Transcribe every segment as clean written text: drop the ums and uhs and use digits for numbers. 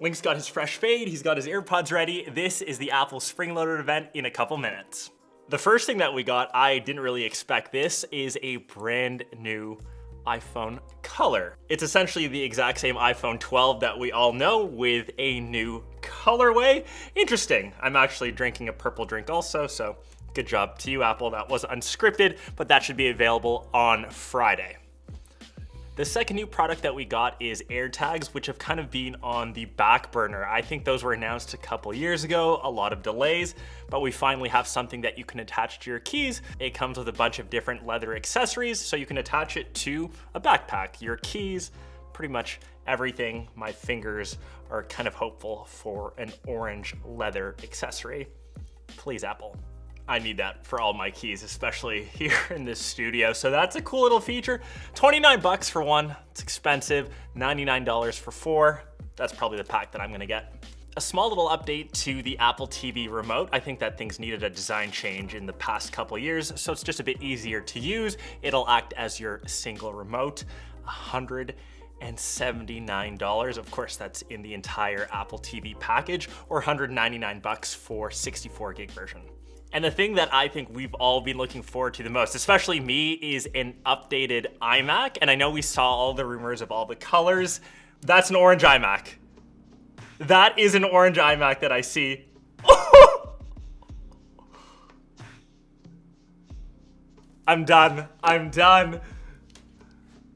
Link's got his fresh fade, he's got his AirPods ready. This is the Apple spring-loaded event in a couple minutes. The first thing that we got, I didn't really expect this, is a brand new iPhone color. It's essentially the exact same iPhone 12 that we all know with a new colorway. Interesting. I'm actually drinking a purple drink also, so good job to you, Apple. That was unscripted, but that should be available on Friday. The second new product that we got is Airtags, which have kind of been on the back burner. I think those were announced a couple years ago, a lot of delays, but we finally have something that you can attach to your keys. It comes with a bunch of different leather accessories, so you can attach it to a backpack, your keys, pretty much everything. My fingers are kind of hopeful for an orange leather accessory. Please, Apple. I need that for all my keys, especially here in this studio. So that's a cool little feature. 29 bucks for one, it's expensive. $99 for four. That's probably the pack that I'm gonna get. A small little update to the Apple TV remote. I think that thing's needed a design change in the past couple years, so it's just a bit easier to use. It'll act as your single remote. $179. Of course, that's in the entire Apple TV package, or 199 bucks for 64 gig version. And the thing that I think we've all been looking forward to the most, especially me, is an updated iMac. And I know we saw all the rumors of all the colors. That's an orange iMac. That is an orange iMac that I see. I'm done. I'm done.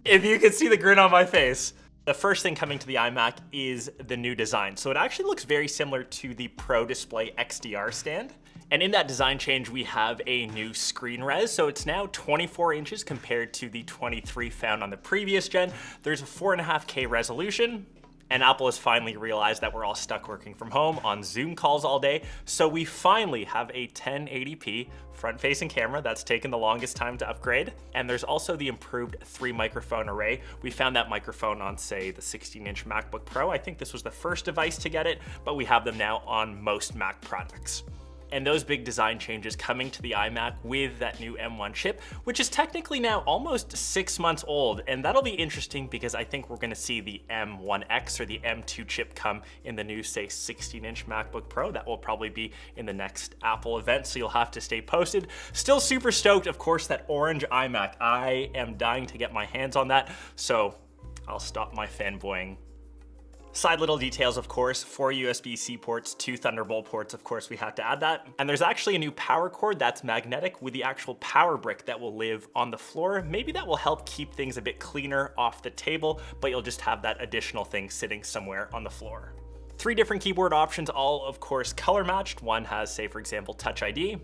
If you could see the grin on my face. The first thing coming to the iMac is the new design. So it actually looks very similar to the Pro Display XDR stand. And in that design change, we have a new screen res. So it's now 24 inches compared to the 23 found on the previous gen. There's a 4.5K resolution. And Apple has finally realized that we're all stuck working from home on Zoom calls all day. So we finally have a 1080p front-facing camera. That's taken the longest time to upgrade. And there's also the improved 3-microphone array. We found that microphone on, say, the 16-inch MacBook Pro. I think this was the first device to get it, but we have them now on most Mac products. And those big design changes coming to the iMac with that new M1 chip, which is technically now almost 6 months old. And that'll be interesting because I think we're gonna see the M1X or the M2 chip come in the new, say, 16-inch MacBook Pro. That will probably be in the next Apple event, so you'll have to stay posted. Still super stoked, of course, that orange iMac. I am dying to get my hands on that, so I'll stop my fanboying. Side little details, of course, 4 USB-C ports, 2 Thunderbolt ports, of course we had to add that. And there's actually a new power cord that's magnetic with the actual power brick that will live on the floor. Maybe that will help keep things a bit cleaner off the table, but you'll just have that additional thing sitting somewhere on the floor. 3 different keyboard options, all of course color matched. One has, say for example, Touch ID.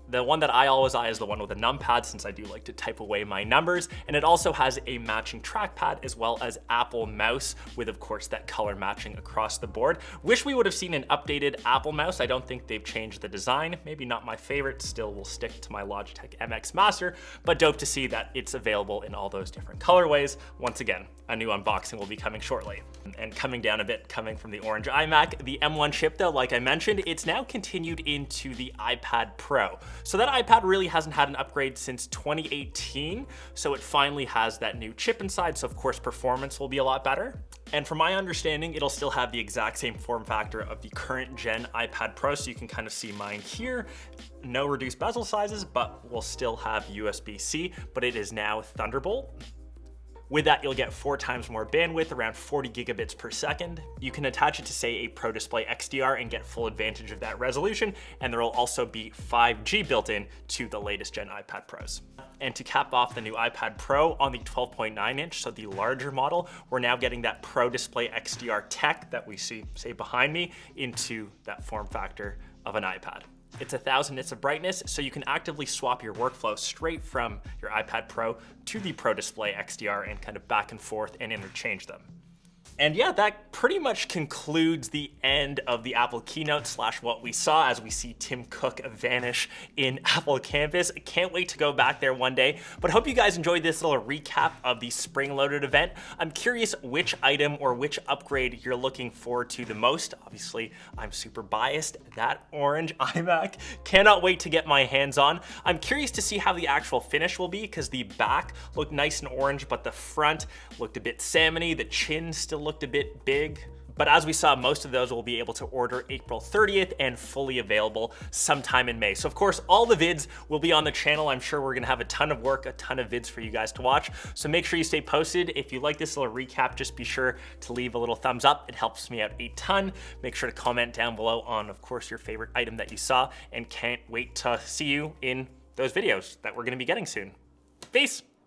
The one that I always eye is the one with a numpad, since I do like to type away my numbers. And it also has a matching trackpad as well as Apple mouse with, of course, that color matching across the board. Wish we would have seen an updated Apple mouse. I don't think they've changed the design. Maybe not my favorite. Still will stick to my Logitech MX Master, but dope to see that it's available in all those different colorways. Once again, a new unboxing will be coming shortly. And coming down a bit, coming from the orange iMac, the M1 chip though, like I mentioned, it's now continued into the iPad Pro. So that iPad really hasn't had an upgrade since 2018, so it finally has that new chip inside, so of course performance will be a lot better. And from my understanding, it'll still have the exact same form factor of the current gen iPad Pro, so you can kind of see mine here. No reduced bezel sizes, but we'll still have USB-C, but it is now Thunderbolt. With that, you'll get 4 times more bandwidth, around 40 gigabits per second. You can attach it to, say, a Pro Display XDR and get full advantage of that resolution, and there will also be 5G built in to the latest gen iPad Pros. And to cap off the new iPad Pro on the 12.9 inch, so the larger model, we're now getting that Pro Display XDR tech that we see, say, behind me, into that form factor of an iPad. It's 1000 nits of brightness, so you can actively swap your workflow straight from your iPad Pro to the Pro Display XDR and kind of back and forth and interchange them. And yeah, that pretty much concludes the end of the Apple keynote slash what we saw as we see Tim Cook vanish in Apple campus. I can't wait to go back there one day, but hope you guys enjoyed this little recap of the spring-loaded event. I'm curious which item or which upgrade you're looking forward to the most. Obviously, I'm super biased. That orange iMac, cannot wait to get my hands on. I'm curious to see how the actual finish will be because the back looked nice and orange, but the front looked a bit salmony. The chin still looked a bit big, But as we saw, most of those will be able to order April 30th and fully available sometime in May. So of course, all the vids will be on the channel. I'm sure we're gonna have a ton of work, a ton of vids for you guys to watch. So make sure you stay posted. If you like this little recap, just be sure to leave a little thumbs up. It helps me out a ton. Make sure to comment down below on, of course, your favorite item that you saw, and can't wait to see you in those videos that we're gonna be getting soon. Peace.